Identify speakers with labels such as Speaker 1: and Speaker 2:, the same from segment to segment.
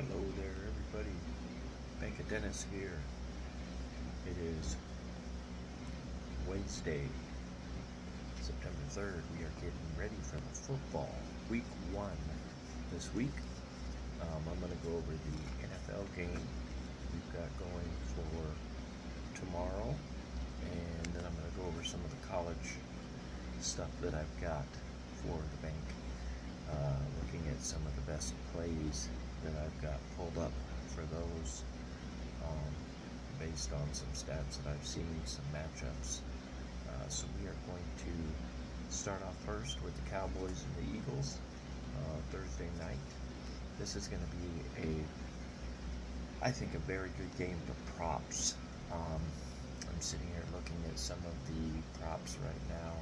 Speaker 1: Hello there, everybody. Bank of Dennis here. It is Wednesday, September 3rd. We are getting ready for the football week 1 this week. I'm going to go over the NFL game we've got going for tomorrow, and then I'm going to go over some of the college stuff that I've got for the bank. Looking at some of the best plays that I've got pulled up for those, based on some stats that I've seen, some matchups. So we are going to start off first with the Cowboys and the Eagles Thursday night. This is going to be I think, a very good game for props. I'm sitting here looking at some of the props right now.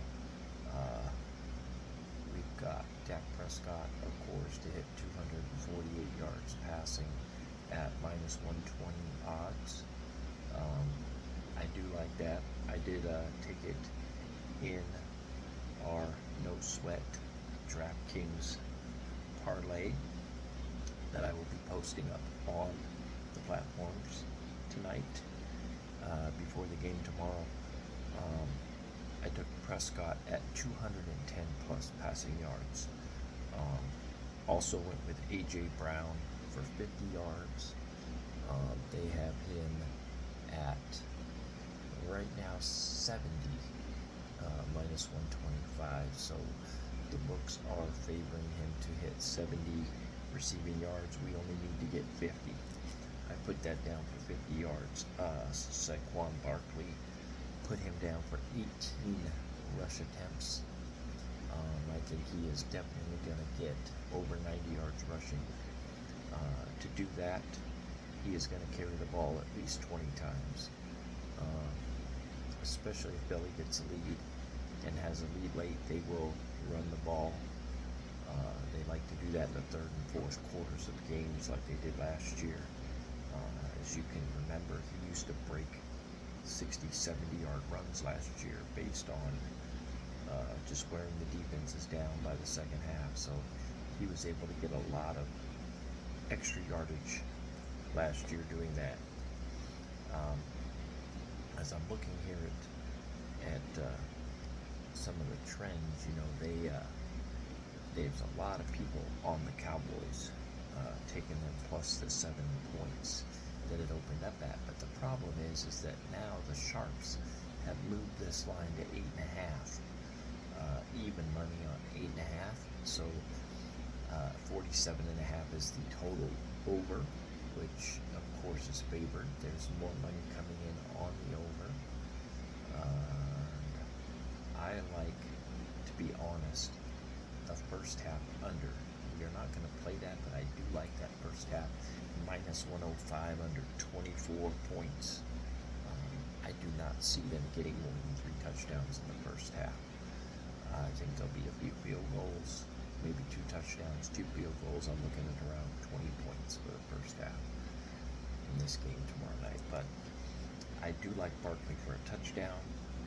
Speaker 1: We've got Dak Prescott, of course, to hit 248 yards passing at minus 120 odds. I do like that. I did take it in our no sweat DraftKings parlay that I will be posting up on the platforms tonight before the game tomorrow. I took Prescott at 210 plus passing yards. Also went with A.J. Brown for 50 yards. They have him at right now 70, minus 125. So the books are favoring him to hit 70 receiving yards. We only need to get 50. I put that down for 50 yards. Saquon Barkley, put him down for 18 rush attempts. I think he is definitely going to get over 90 yards rushing. To do that, he is going to carry the ball at least 20 times, especially if Billy gets a lead and has a lead late. They will run the ball. They like to do that in the third and fourth quarters of games like they did last year. As you can remember, he used to break 60, 70-yard runs last year based on just wearing the defenses down by the second half. So he was able to get a lot of extra yardage last year doing that. As I'm looking here at some of the trends, there's a lot of people on the Cowboys taking them plus the 7 points that it opened up at. But the problem is that now the Sharps have moved this line to 8.5. Even money on 8.5. So 47.5 is the total over, which of course is favored. There's more money coming in on the over. I like, to be honest, the first half under. We are not going to play that, but I do like that first half. Minus 105 under 24 points. I do not see them getting more than 3 touchdowns in the first half. I think there'll be a few field goals, maybe 2 touchdowns, 2 field goals. I'm looking at around 20 points for the first half in this game tomorrow night. But I do like Barkley for a touchdown,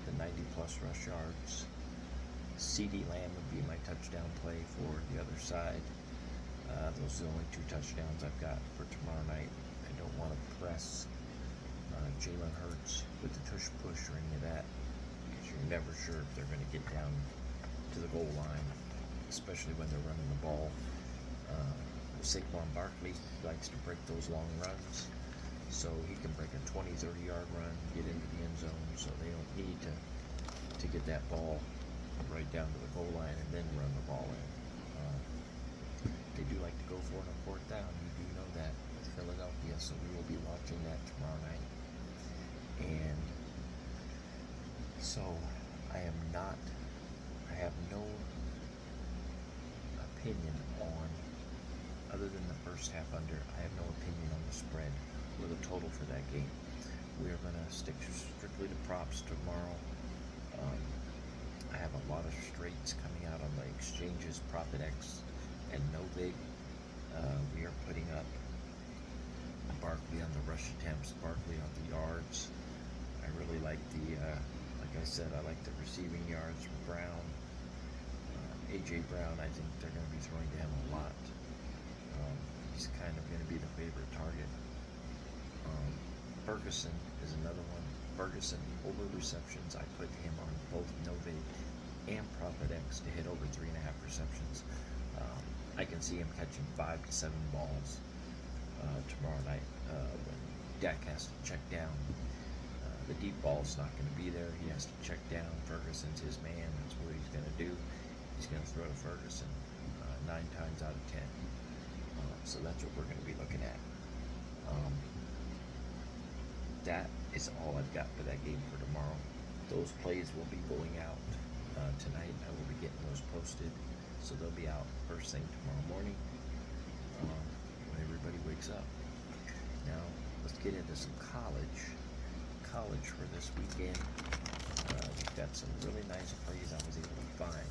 Speaker 1: the 90-plus rush yards. CeeDee Lamb would be my touchdown play for the other side. Those are the only 2 touchdowns I've got for tomorrow night. I don't want to press Jalen Hurts with the tush-push or any of that, because you're never sure if they're going to get down to the goal line, especially when they're running the ball. Saquon Barkley likes to break those long runs, so he can break a 20, 30-yard run, get into the end zone, so they don't need to get that ball right down to the goal line and then run the ball in. They do like to go for it on 4th down. You do know that with Philadelphia, so we will be watching that tomorrow night. And so I have no opinion on, other than the first half under, I have no opinion on the spread or the total for that game. We are going to stick strictly to props tomorrow. I have a lot of straights coming out on the exchanges, ProphetX and NoVig. We are putting up Barkley on the rush attempts, Barkley on the yards. I really like like I said, I like the receiving yards from Brown. A.J. Brown, I think they're going to be throwing to him a lot. He's kind of going to be the favorite Ferguson is another one. Ferguson over receptions. I put him on both Nove and Prophet X to hit over 3.5 receptions. I can see him catching 5 to 7 balls tomorrow night when Dak has to check down. The deep ball's not going to be there. He has to check down. Ferguson's his man. That's what he's going to do. He's going to throw to Ferguson 9 times out of 10. So that's what we're going to be looking at. That is all I've got for that game for tomorrow. Those plays will be going out tonight. I will be getting those posted, so they'll be out first thing tomorrow morning when everybody wakes up. Now let's get into some college for this weekend. We've got some really nice plays I was able to find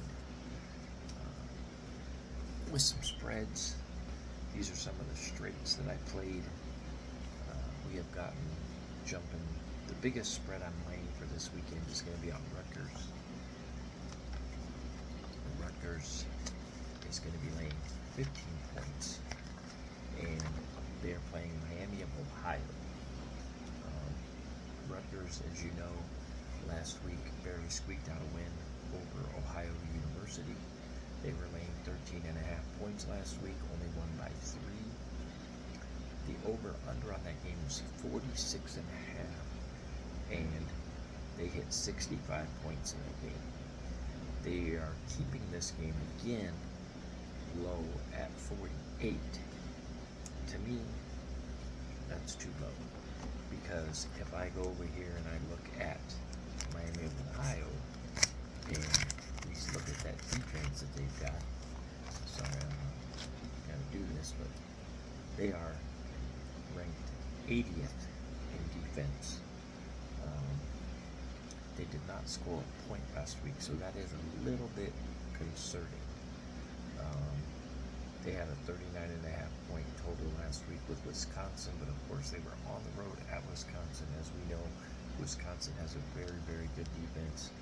Speaker 1: with some spreads. These are some of the straights that I played. We have gotten jumping. The biggest spread I'm laying for this weekend is going to be on Rutgers. Rutgers is going to be laying 15 points, and they're playing Miami of Ohio. Rutgers, as you know, last week barely squeaked out a win over Ohio University. They were laying 13.5 points last week, only won by 3. The over-under on that game was 46.5, and they hit 65 points in that game. They are keeping this game again low at 48. To me, that's too low, because if I go over here and I look at Miami of Ohio and we look at that defense that they've got, sorry, I'm going to do this, but they are ranked 80th in defense. They did not score a point last week, so that is a little bit concerning. They had a 39.5 point total last week with Wisconsin, but of course they were on the road at Wisconsin. As we know, Wisconsin has a very, very good defense,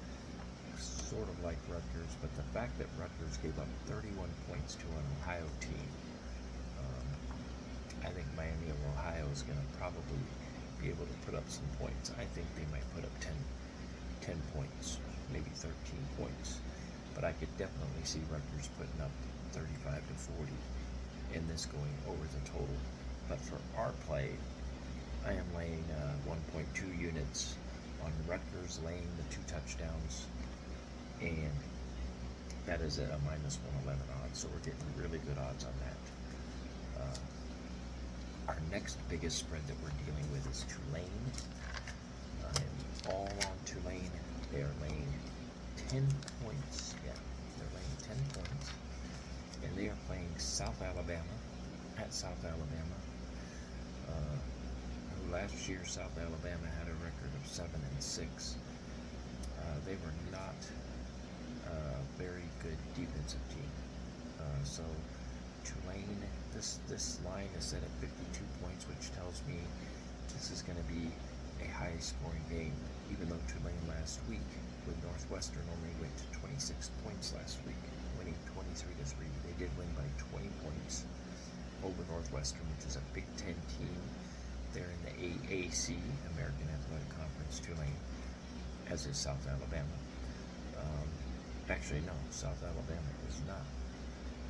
Speaker 1: sort of like Rutgers, but the fact that Rutgers gave up 31 points to an Ohio team, I think Miami of Ohio is going to probably be able to put up some points. I think they might put up 10 points, maybe 13 points, but I could definitely see Rutgers putting up 35 to 40 in this going over the total. But for our play, I am laying 1.2 units on Rutgers laying the 2 touchdowns, and that is at a minus 111 odds, so we're getting really good odds on that. Our next biggest spread that we're dealing with is Tulane. I am all on Tulane. They are laying 10 points. Yeah, they're laying 10 points. And they are playing South Alabama at South Alabama. Last year, South Alabama had a record of 7-6. They were not a very good defensive team. So Tulane, this line is set at 52 points, which tells me this is going to be a high-scoring game. Even though Tulane last week with Northwestern only went to 26 points last week, winning 23-3. They did win by 20 points over Northwestern, which is a Big Ten team. They're in the AAC, American Athletic Conference, Tulane, as is South Alabama. Actually, no, South Alabama is not.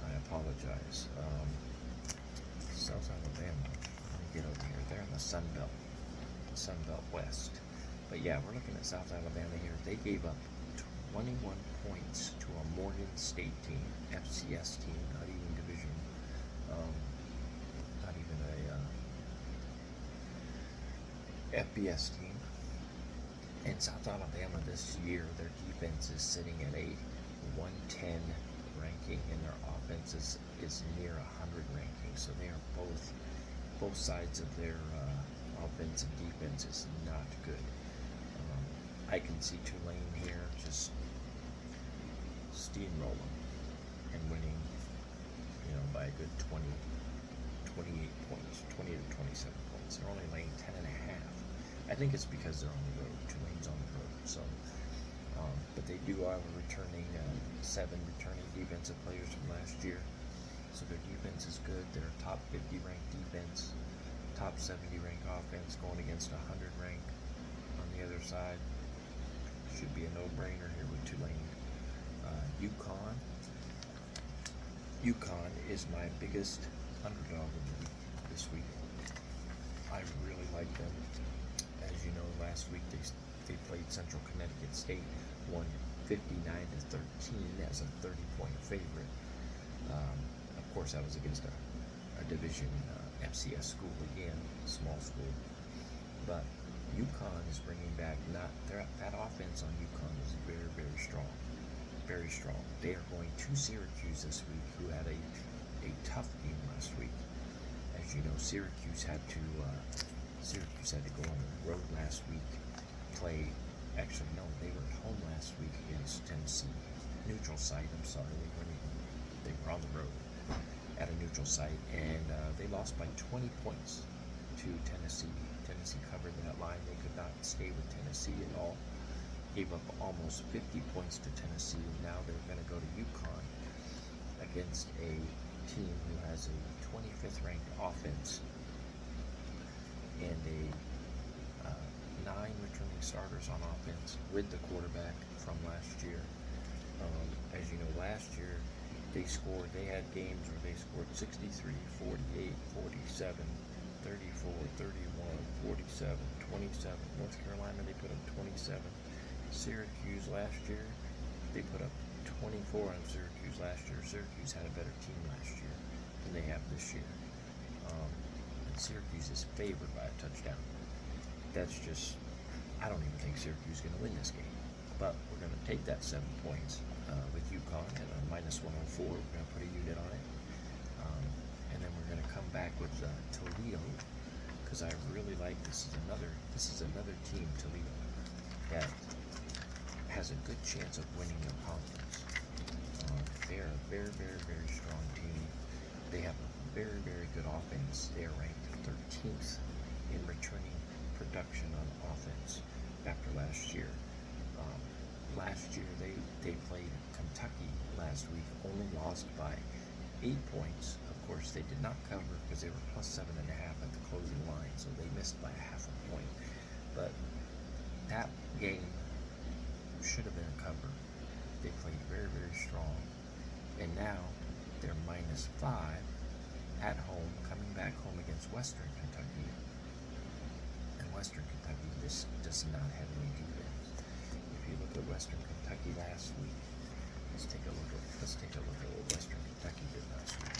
Speaker 1: I apologize. South Alabama, let me get over here. They're in the Sun Belt West. But yeah, we're looking at South Alabama here. They gave up 21 points to a Morgan State team, FCS team, not even division, not even a FBS team. And South Alabama this year, their defense is sitting at a 110 ranking, and their offense is near 100 ranking. So they are both sides of their offense and defense is not good. I can see Tulane here just steamrolling and winning, by a good 28 points, 20 to 27 points. They're only laying 10.5. I think it's because they're on the road. Tulane's on the road. So, but they do have a returning 7 returning defensive players from last year. So their defense is good. They're a top 50 ranked defense. top 70 ranked offense going against 100 ranked on the other side. Should be a no-brainer here with Tulane. UConn is my biggest underdog of the week this week. I really like them. As you know, last week they played Central Connecticut State, won 59-13 as a 30-point favorite. Of course, that was against a division FCS school again, small school. But UConn is bringing back that offense on UConn is very, very strong. Very strong. They are going to Syracuse this week, who had a tough game last week. As you know, Syracuse had to go on the road last week. They were at home last week against Tennessee. Neutral site. I'm sorry, they were on the road at a neutral site, and they lost by 20 points to Tennessee. Tennessee covered that line. They could not stay with Tennessee at all. Gave up almost 50 points to Tennessee, and now they're going to go to UConn against a team who has a 25th ranked offense and a 9 returning starters on offense with the quarterback from last year. As you know, last year they had games where they scored 63, 48, 47, 34, 31, 47, 27. North Carolina, they put up 27. Syracuse last year, they put up 24 on Syracuse last year. Syracuse had a better team last year than they have this year. And Syracuse is favored by a touchdown. I don't even think Syracuse is going to win this game. But we're going to take that 7 points with UConn at a minus 104. We're going to put a unit on it. And then we're going to come back with Toledo, because I really like this is another team, Toledo, that has a good chance of winning their conference. They are a very, very, very strong team. They have a very, very good offense. They are ranked 13th in returning production on offense after last year. Last year they played Kentucky last week, only lost by 8 points. Of course, they did not cover because they were plus 7.5 at the closing line, so they missed by half a point. But that game should have been a cover. They played very, very strong. And now they're minus 5 at home, coming back home against Western Kentucky. And Western Kentucky just does not have any defense. If you look at Western Kentucky last week, let's take a look at what Western Kentucky did last week.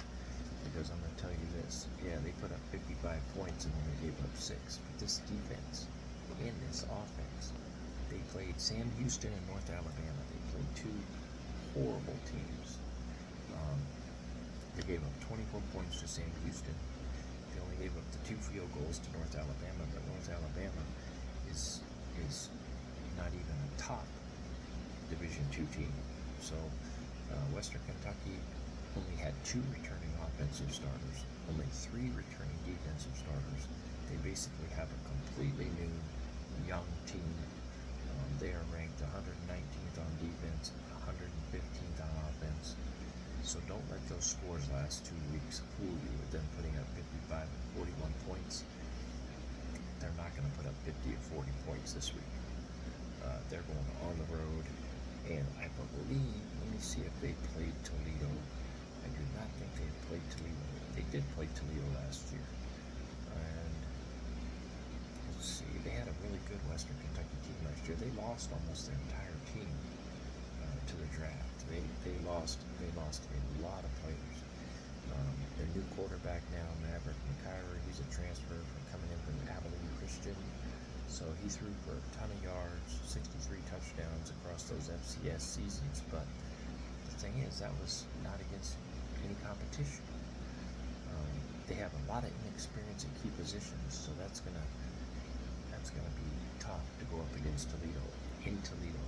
Speaker 1: Because I'm going to tell you this, yeah, they put up 55 points and then they gave up 6. But this defense and this offense, they played Sam Houston and North Alabama. They played 2 horrible teams. They gave up 24 points to Sam Houston. They only gave up the 2 field goals to North Alabama, but North Alabama is not even a top Division II team. So Western Kentucky only had 2 returning offensive starters, only 3 returning defensive starters. They basically have a completely new, young team. They are ranked 119th on defense, 115th on offense. So don't let those scores last 2 weeks fool you with them putting up 55 and 41 points. They're not going to put up 50 or 40 points this week. They're going on the road, and I believe, let me see if they played Toledo. I do not think they played Toledo. They did play Toledo last year. And let's see, they had a really good Western Kentucky team last year. They lost almost their entire team to the draft. They lost a lot of players. Their new quarterback now, Maverick McIver, he's a transfer from coming in from Abilene Christian. So he threw for a ton of yards, 63 touchdowns across those FCS seasons. But the thing is, that was not against any competition. They have a lot of inexperience at key positions, so that's gonna be tough to go up against Toledo in Toledo.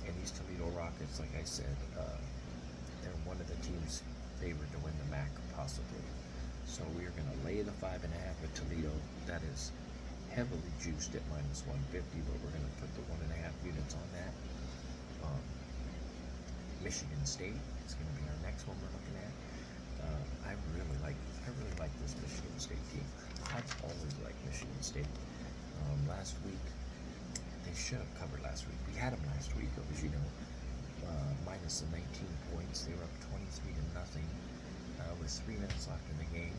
Speaker 1: And these Toledo Rockets, like I said, they're one of the teams favored to win the MAC, possibly. So we are going to lay the 5.5 with Toledo. That is heavily juiced at minus 150, but we're going to put the 1.5 units on that. Michigan State is going to be our next one we're looking at. I really like this Michigan State team. I've always Michigan State. Last week, they should have covered last week. We had them last week. It was, minus the 19 points. They were up 23 to nothing with 3 minutes left in the game.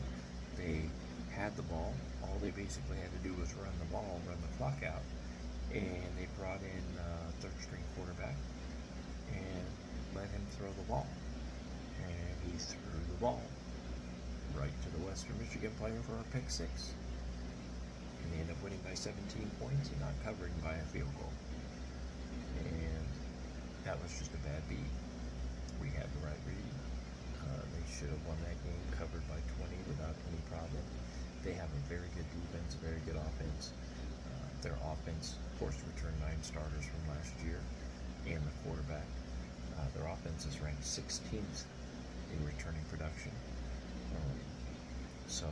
Speaker 1: They had the ball. All they basically had to do was run the ball, run the clock out, and they brought in third-string quarterback and let him throw the ball. And he threw the ball right to the Western Michigan player for a pick six. And they ended up winning by 17 points and not covering by a field goal. And that was just a bad beat. We had the right read. They should have won that game, covered by 20 without any problem. They have a very good defense, a very good offense. Their offense, of course, returned 9 starters from last year and the quarterback. Their offense is ranked 16th in returning production. So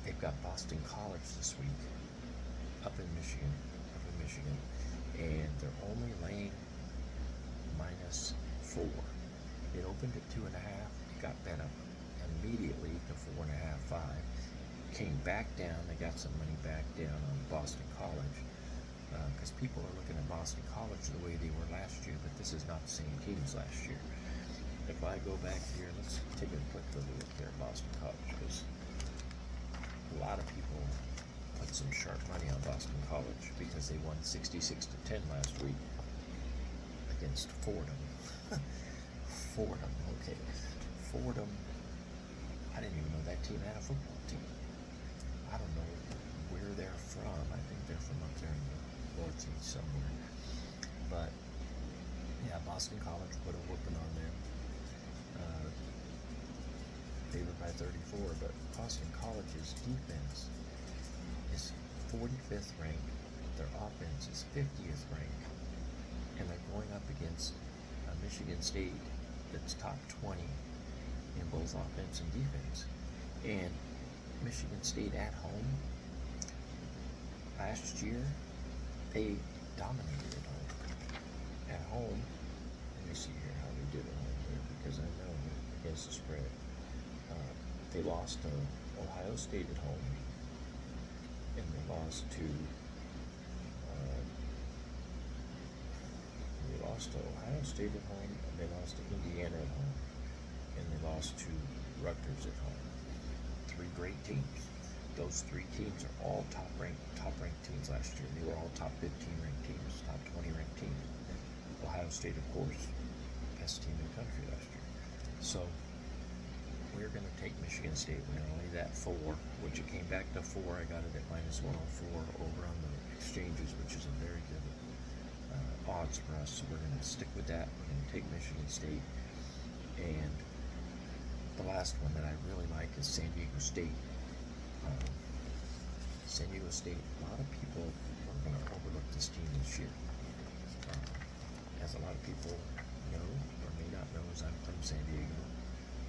Speaker 1: they've got Boston College this week up in Michigan, and they're only laying -4. It opened at 2.5. It got bet up immediately to 4.5, 5. Came back down. They got some money back down on Boston College because people are looking at Boston College the way they were last year, but this is not the same teams last year. If I go back here, let's take a quick look here at Boston College, because a lot of people put some sharp money on Boston College because they won 66 to 10 last week against Fordham. Okay. Fordham, I didn't even know that team had a football team. I don't know where they're from. I think they're from up there in the Northeast somewhere. But, yeah, Boston College put a whooping on them. Favored by 34, but Boston College's defense is 45th ranked. Their offense is 50th ranked. And they're going up against Michigan State that's top 20 in both offense and defense. And Michigan State at home, last year, they dominated at home. At home, let me see here how they did at home here, because I know against the spread. They lost to Ohio State at home, and they lost to Ohio State at home, and they lost to Indiana at home, and they lost to Rutgers at home. 3 great teams. Those 3 teams are all top ranked teams last year. They were all top 15 ranked teams, top 20 ranked teams. Ohio State, of course, best team in the country last year. So we're going to take Michigan State. We're going to lay that 4, which it came back to 4. I got it at -104 over on the exchanges, which is a very good odds for us. So we're going to stick with that. We're going to take Michigan State. And the last one that I really like is San Diego State. San Diego State, a lot of people are going to overlook this team this year. As a lot of people know or may not know, is I'm from San Diego.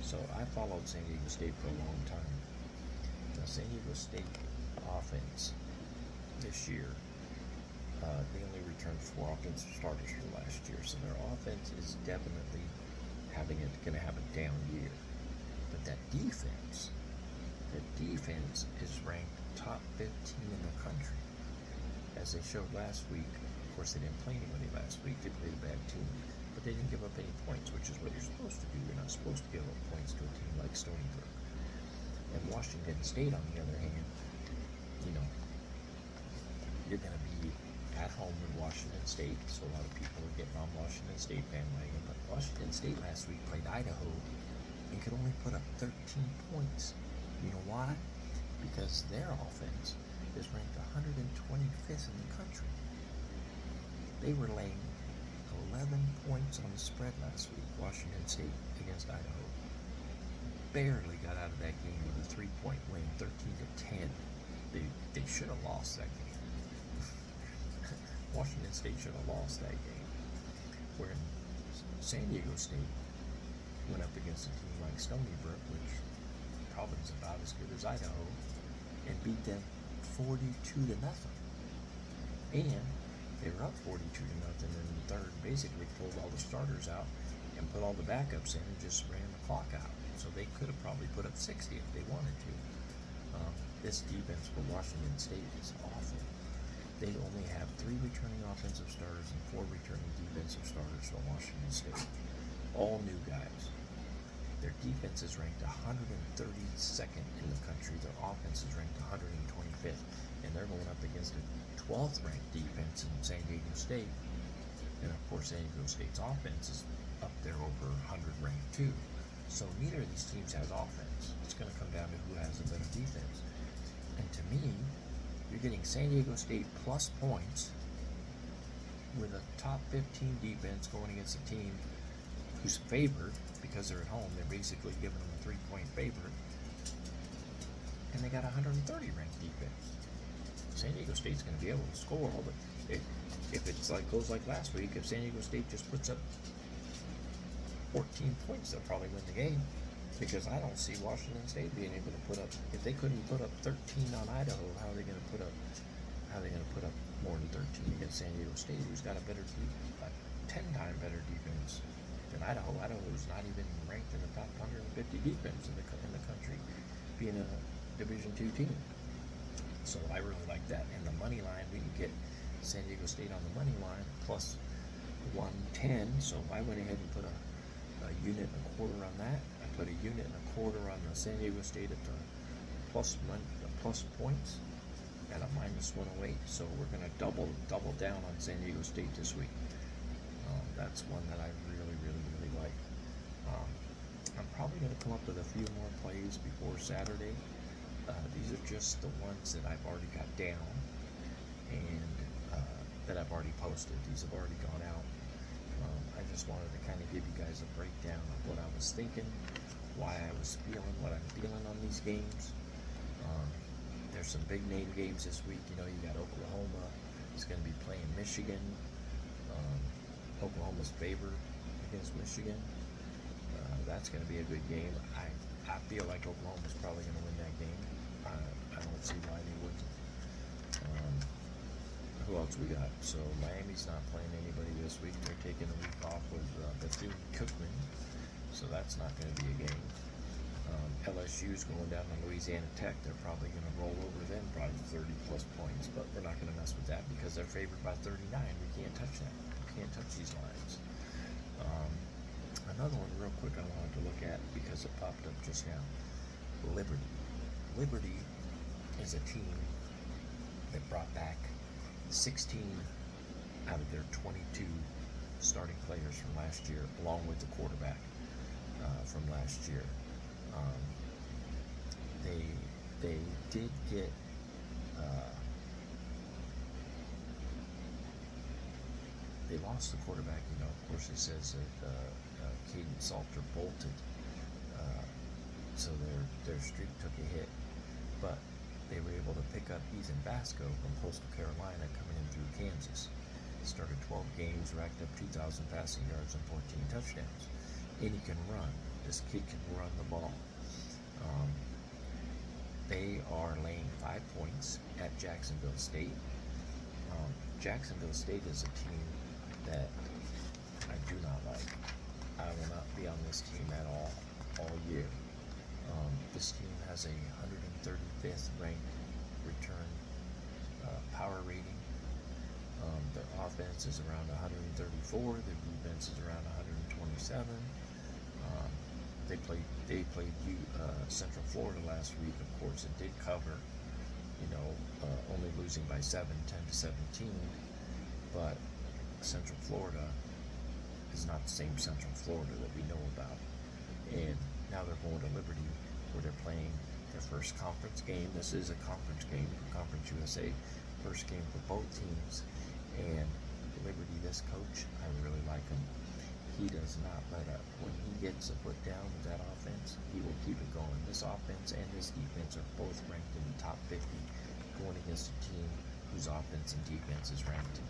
Speaker 1: So I followed San Diego State for a long time. Now, San Diego State offense this year, they only returned 4 offensive starters from last year, so their offense is definitely going to have a down year. But that defense is ranked top 15 in the country. As they showed last week, of course they didn't play anybody last week, they played a bad team, but they didn't give up any points, which is what you're supposed to do. You're not supposed to give up points to a team like Stony Brook. And Washington State, on the other hand, you're going to be at home with Washington State, so a lot of people are getting on Washington State bandwagon, but Washington State last week played Idaho and could only put up 13 points. You know why? Because their offense is ranked 125th in the country. They were laying 11 points on the spread last week, Washington State against Idaho. Barely got out of that game with a 3-point win, 13 to 10. They should have lost that game. Washington State should have lost that game. Where San Diego State went up against a team like Stony Brook, which probably is about as good as Idaho, and beat them 42 to nothing. And they were up 42 to nothing in the third, basically pulled all the starters out and put all the backups in and just ran the clock out. So they could have probably put up 60 if they wanted to. this defense for Washington State is awful. They only have 3 returning offensive starters and 4 returning defensive starters for Washington State. All new guys. Their defense is ranked 132nd in the country. Their offense is ranked 125th. And they're going up against a 12th ranked defense in San Diego State. And of course, San Diego State's offense is up there over 100 ranked too. So neither of these teams has offense. It's going to come down to who has a better defense. And to me, you're getting San Diego State plus points with a top 15 defense going against a team who's favored because they're at home. They're basically giving them a 3-point favorite. And they got 130 ranked defense. San Diego State's going to be able to score, but if it's like goes like last week, if San Diego State just puts up 14 points, they'll probably win the game. Because I don't see Washington State being able to put up. If they couldn't put up 13 on Idaho, how are they going to put up? How are they going to put up more than 13 against San Diego State, who's got a 10-time better defense than Idaho? Idaho is not even ranked in the top 150 defense in the country, being a Division II team. So I really like that. And the money line, we can get San Diego State on the money line plus 110. So I went ahead and put a unit and a quarter on that. I put a unit and a quarter on the San Diego State at the plus points at a minus 108. So we're going to double down on San Diego State this week. That's one that I really like. I'm probably going to come up with a few more plays before Saturday. These are just the ones that I've already got down and that I've already posted. These have already gone out. I just wanted to kind of give you guys a breakdown of what I was thinking, why I was feeling what I'm feeling on these games. There's some big name games this week. You know, you got Oklahoma. It's going to be playing Michigan. Oklahoma's favored against Michigan. That's going to be a good game. I feel like Oklahoma's probably going to win that game. I don't see why they wouldn't. Who else we got? So Miami's not playing anybody this week. They're taking a week off with Bethune-Cookman, so that's not going to be a game. LSU's going down to Louisiana Tech. They're probably going to roll over them, probably 30 plus points, but we're not going to mess with that because they're favored by 39. We can't touch that. We can't touch these lines. Another one real quick I wanted to look at because it popped up just now. Liberty. Liberty is a team that brought back 16 out of their 22 starting players from last year, along with the quarterback from last year. They did get they lost the quarterback. You know, of course, it says that Caden Salter bolted, so their streak took a hit, but they were able to pick up Ethan Basco from Coastal Carolina coming in through Kansas. Started 12 games, racked up 2,000 passing yards and 14 touchdowns. And he can run. This kid can run the ball. They are laying 5 points at Jacksonville State. Jacksonville State is a team that I do not like. I will not be on this team at all year. This team has a 135th ranked return power rating. Their offense is around 134. Their defense is around 127. They played Central Florida last week. Of course, it did cover. You know, only losing by 10 to 17. But Central Florida is not the same Central Florida that we know about. And now they're going to Liberty, where they're playing their first conference game. This is a conference game for Conference USA. First game for both teams. And Liberty, this coach, I really like him. He does not let up. When he gets a foot down with that offense, he will keep it going. This offense and this defense are both ranked in the top 50, going against a team whose offense and defense is ranked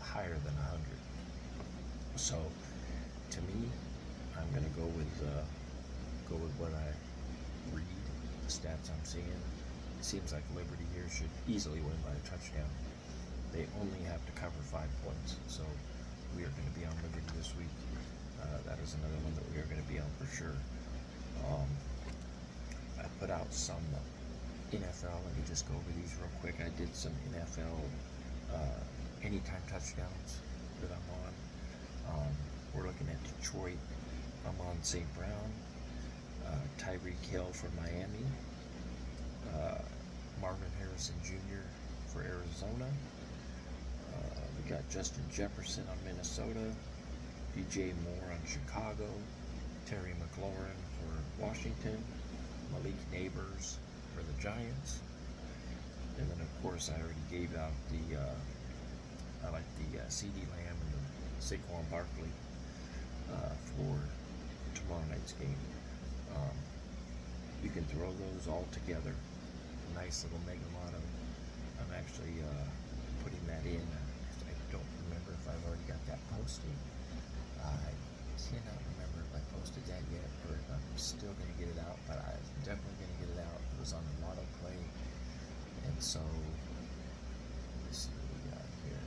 Speaker 1: higher than 100. So, to me, I'm going to go with what I read, the stats I'm seeing. It seems like Liberty here should easily win by a touchdown. They only have to cover 5 points, so we are going to be on Liberty this week. That is another one that we are going to be on for sure. I put out some NFL, let me just go over these real quick. I did some NFL anytime touchdowns that I'm on. We're looking at Detroit. I'm on St. Brown. Tyreek Hill for Miami. Marvin Harrison Jr. for Arizona. We got Justin Jefferson on Minnesota. DJ Moore on Chicago. Terry McLaurin for Washington. Malik Neighbors for the Giants. And then, of course, I already gave out the I like the CeeDee Lamb and the Saquon Barkley for tomorrow night's game. You can throw those all together. A nice little mega lotto. I'm actually putting that in. I don't remember if I've already got that posted. I cannot remember if I posted that yet or if I'm still going to get it out, but I'm definitely going to get it out. It was on the lotto play. And so, let's see what we got here.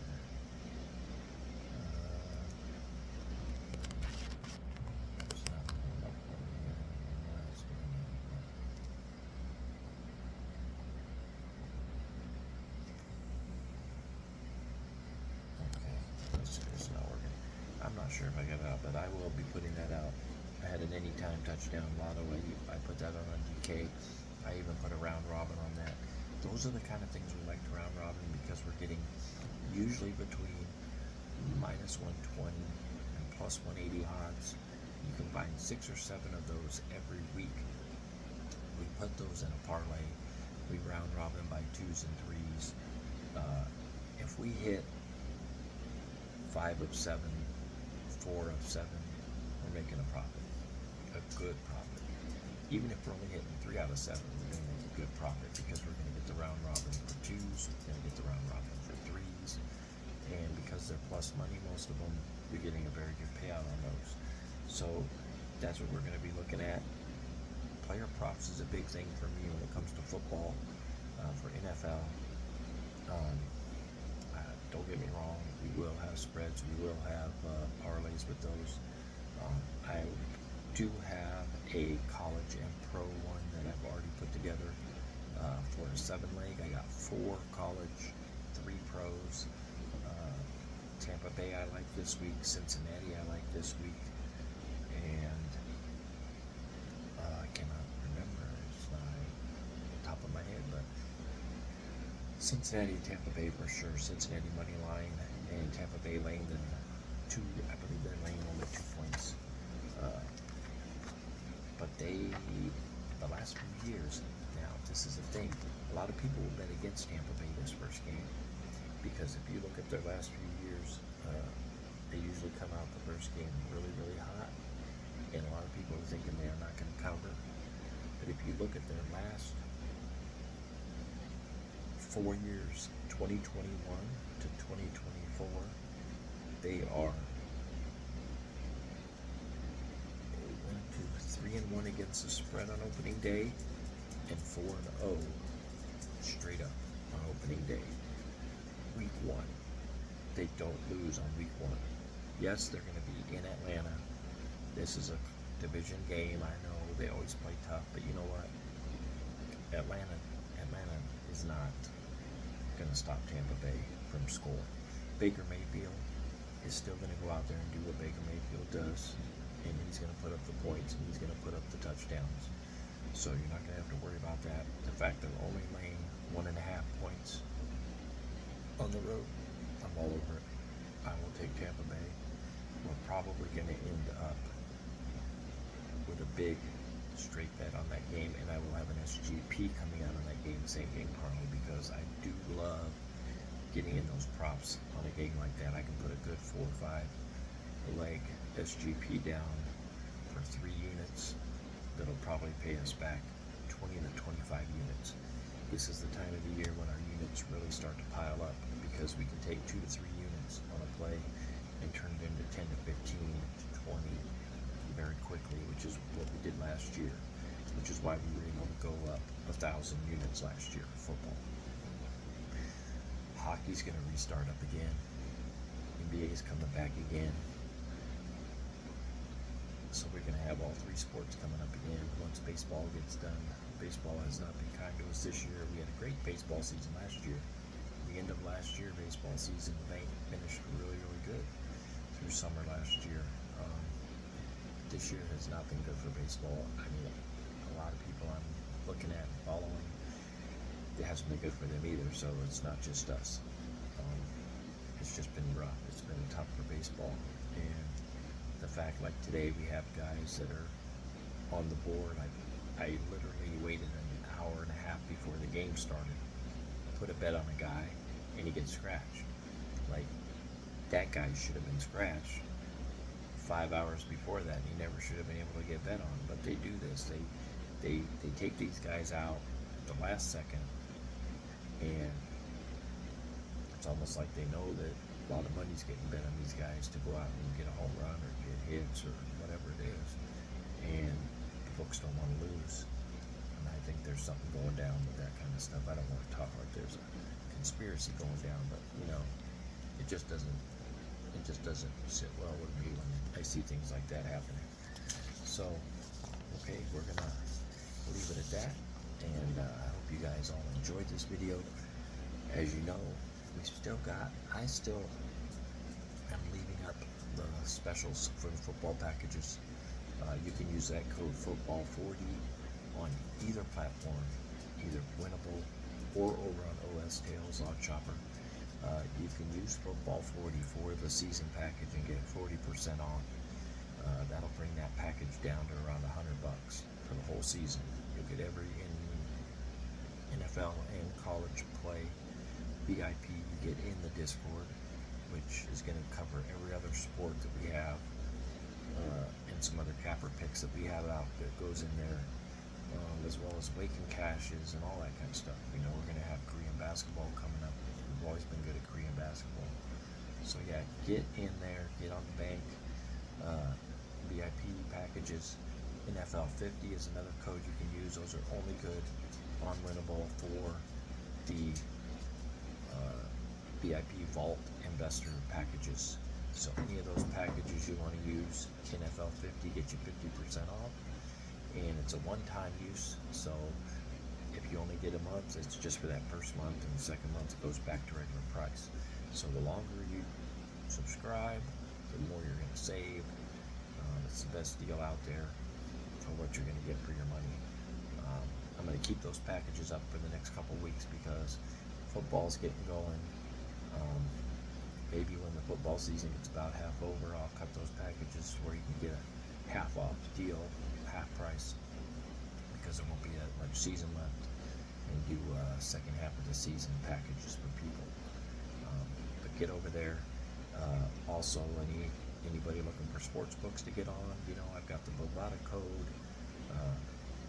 Speaker 1: It's not coming up on here. Yeah, it's going on. Okay, it's not working. I'm not sure if I got it out, but I will be putting that out. I had an anytime touchdown lotto. I put that on DK. I even put a round robin on that. Those are the kind of things we like to round robin because we're getting usually between minus 120 and plus 180 odds. You can find 6 or 7 of those every week. We put those in a parlay. We round robin by 2s and 3s. If we hit 5 of 7, 4 of 7, we're making a profit, a good profit. Even if we're only hitting 3 out of 7, we're going to make a good profit because we're going to get the round robin for 2s, we're going to get the round robin for 3s, and because they're plus money, most of them, you're getting a very good payout on those. So that's what we're going to be looking at. Player props is a big thing for me when it comes to football, for NFL. Don't get me wrong, we will have spreads, we will have parlays with those. I do have a college and pro one that I've already put together for a 7-leg. I got 4 college, 3 pros. Tampa Bay I like this week, Cincinnati I like this week, and I cannot remember, it's not on the top of my head, but Cincinnati and Tampa Bay for sure. Cincinnati money line and Tampa Bay laying the 2, I believe they're laying only 2 points. But the last few years, now this is the thing, a lot of people will bet against Tampa Bay this first game because if you look at their last few years, they usually come out the first game really, really hot, and a lot of people are thinking they are not going to cover. But if you look at their last 4 years, 2021 to 2024, they are 3-1 against the spread on opening day, and 4-0 straight up on opening day. Week 1, they don't lose on week 1. Yes, they're going to be in Atlanta. This is a division game. I know they always play tough, but you know what? Atlanta is not going to stop Tampa Bay from scoring. Baker Mayfield is still going to go out there and do what Baker Mayfield does, and he's going to put up the points and he's going to put up the touchdowns. So you're not going to have to worry about that. The fact they're only laying 1.5 points on the road, I'm all over it. I will take Tampa Bay. We're probably going to end up with a big straight bet on that game, and I will have an SGP coming out on that game, same game parlay, because I do love getting in those props on a game like that. I can put a good 4 or 5 leg SGP down for 3 units. That'll probably pay us back 20 to 25 units. This is the time of the year when our units really start to pile up because we can take 2 to 3 units on a play and turn it into 10 to 15 to 20 very quickly, which is what we did last year, which is why we were able to go up 1,000 units last year in football. Hockey's going to restart up again. NBA's coming back again. So we're going to have all 3 sports coming up again once baseball gets done Baseball has not been kind to us this year. We had a great baseball season last year. The end of last year, baseball season finished really, really good through summer last year. This year has not been good for baseball. I mean, a lot of people I'm looking at and following, it hasn't been good for them either, so it's not just us. It's just been rough. It's been tough for baseball. And the fact, like today, we have guys that are on the board. I literally waited an hour and a half before the game started, put a bet on a guy, and he gets scratched. Like, that guy should have been scratched 5 hours before that. He never should have been able to get bet on. But they do this. They take these guys out at the last second, and it's almost like they know that a lot of money's getting bet on these guys to go out and get a home run or get hits or whatever it is. And the books don't want to lose. And I think there's something going down with that kind of stuff. I don't want to talk like there's a conspiracy going down, but it just doesn't sit well with me when I see things like that happening. So, okay, we're gonna leave it at that, and I hope you guys all enjoyed this video. As you know, I still am leaving up the specials for the football packages. You can use that code football40 on either platform, either Winnable or over on OS Tails Log Chopper. You can use football40 for the season package and get 40% off. That'll bring that package down to around $100 for the whole season. You'll get every NFL and college play. VIP you get in the Discord, which is going to cover every other sport that we have, and some other capper picks that we have out that goes in there, as well as Waking Caches and all that kind of stuff. We're going to have Korean basketball coming up. We've always been good at Korean basketball. So yeah, get in there, get on the bank. VIP packages. NFL 50 is another code you can use. Those are only good on Winnable for the VIP Vault Investor packages. So any of those packages you want to use, NFL 50 get you 50% off, and it's a one-time use. So if you only get a month, it's just for that first month, and the second month it goes back to regular price. So the longer you subscribe, the more you're going to save. It's the best deal out there for what you're going to get for your money. I'm going to keep those packages up for the next couple weeks because football's getting going. Maybe when the football season gets about half over, I'll cut those packages where you can get a half off deal, half price, because there won't be that much season left, and do second half of the season packages for people. But get over there. Also, anybody looking for sports books to get on, I've got the Bovada code,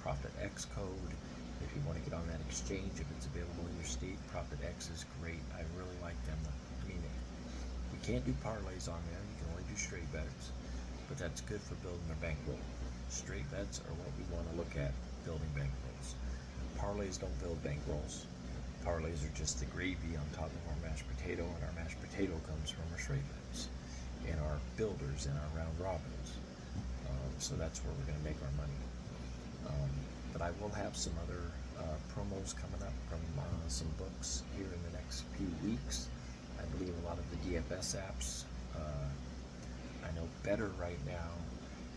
Speaker 1: Profit X code. If you want to get on that exchange, if it's available in your state, Profit X is great. I really like them. We can't do parlays on there. You can only do straight bets, but that's good for building a bankroll. Straight bets are what we want to look at building bankrolls. Parlays don't build bankrolls. Parlays are just the gravy on top of our mashed potato, and our mashed potato comes from our straight bets and our builders and our round robins. So that's where we're going to make our money. But I will have some other promos coming up from some books here in the next few weeks. I believe a lot of the DFS apps, I know Better right now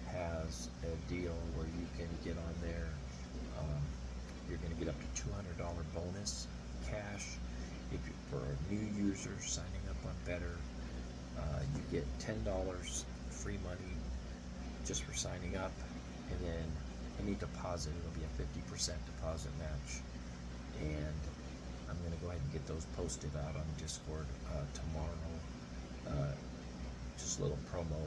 Speaker 1: has a deal where you can get on there. You're going to get up to $200 bonus cash if for new users signing up on Better. You get $10 free money just for signing up, and then any deposit, it'll be a 50% deposit match. And I'm going to go ahead and get those posted out on Discord tomorrow. Just a little promo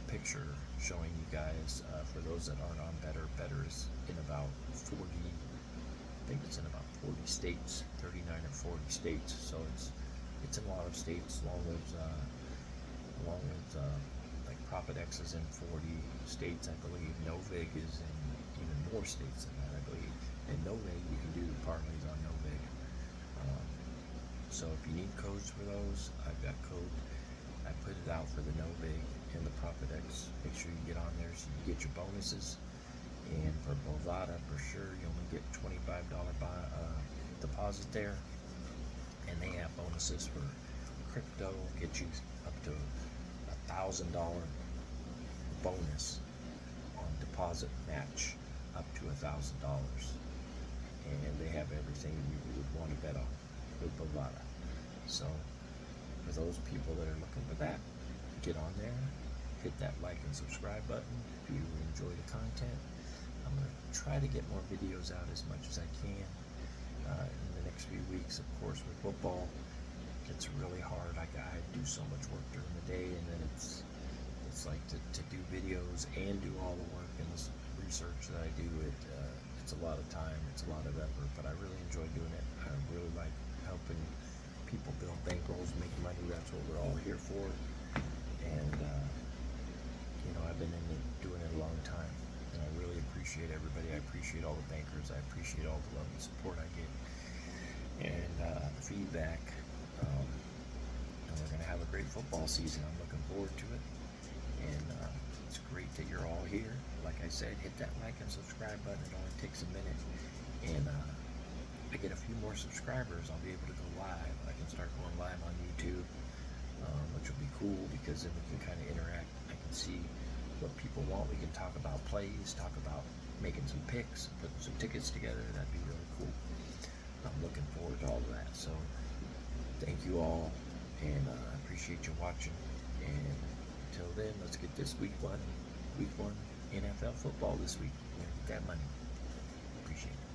Speaker 1: picture showing you guys, for those that aren't on Better. Better is in about 40, I think it's in about 40 states, 39 or 40 states. So it's in a lot of states, along with like Profit X is in 40 states, I believe. Novig is in even more states than that, I believe. And Novig, you can do the parlays on Novig. So if you need codes for those, I've got code. I put it out for the Novig and the Profit X. Make sure you get on there so you get your bonuses. And for Bovada, for sure, you only get $25 deposit there. And they have bonuses for crypto, get you up to $1,000 bonus on deposit match up to $1,000. And they have everything you would want to bet on with Bovada. So for those people that are looking for that, get on there, hit that like and subscribe button if you enjoy the content. I'm going to try to get more videos out as much as I can in the next few weeks. Of course, with football, it's really hard. I do so much work during the day, and then it's like to do videos and do all the work and this research that I do. It's a lot of time, it's a lot of effort, but I really enjoy doing it. I really like helping people build bankrolls, make money. That's what we're all here for. And I've been doing it a long time, and I really appreciate everybody. I appreciate all the bankers. I appreciate all the love and support I get, and the feedback. And we're going to have a great football season. I'm looking forward to it, and it's great that you're all here. Like I said, hit that like and subscribe button. It only takes a minute, and I get a few more subscribers, I'll be able to go live. I can start going live on YouTube, which will be cool because then we can kind of interact. I can see what people want. We can talk about plays, talk about making some picks, putting some tickets together. That'd be really cool. I'm looking forward to all of that. So thank you all, and I appreciate you watching. And until then, let's get this week one NFL football this week. We're gonna get that money. Appreciate it.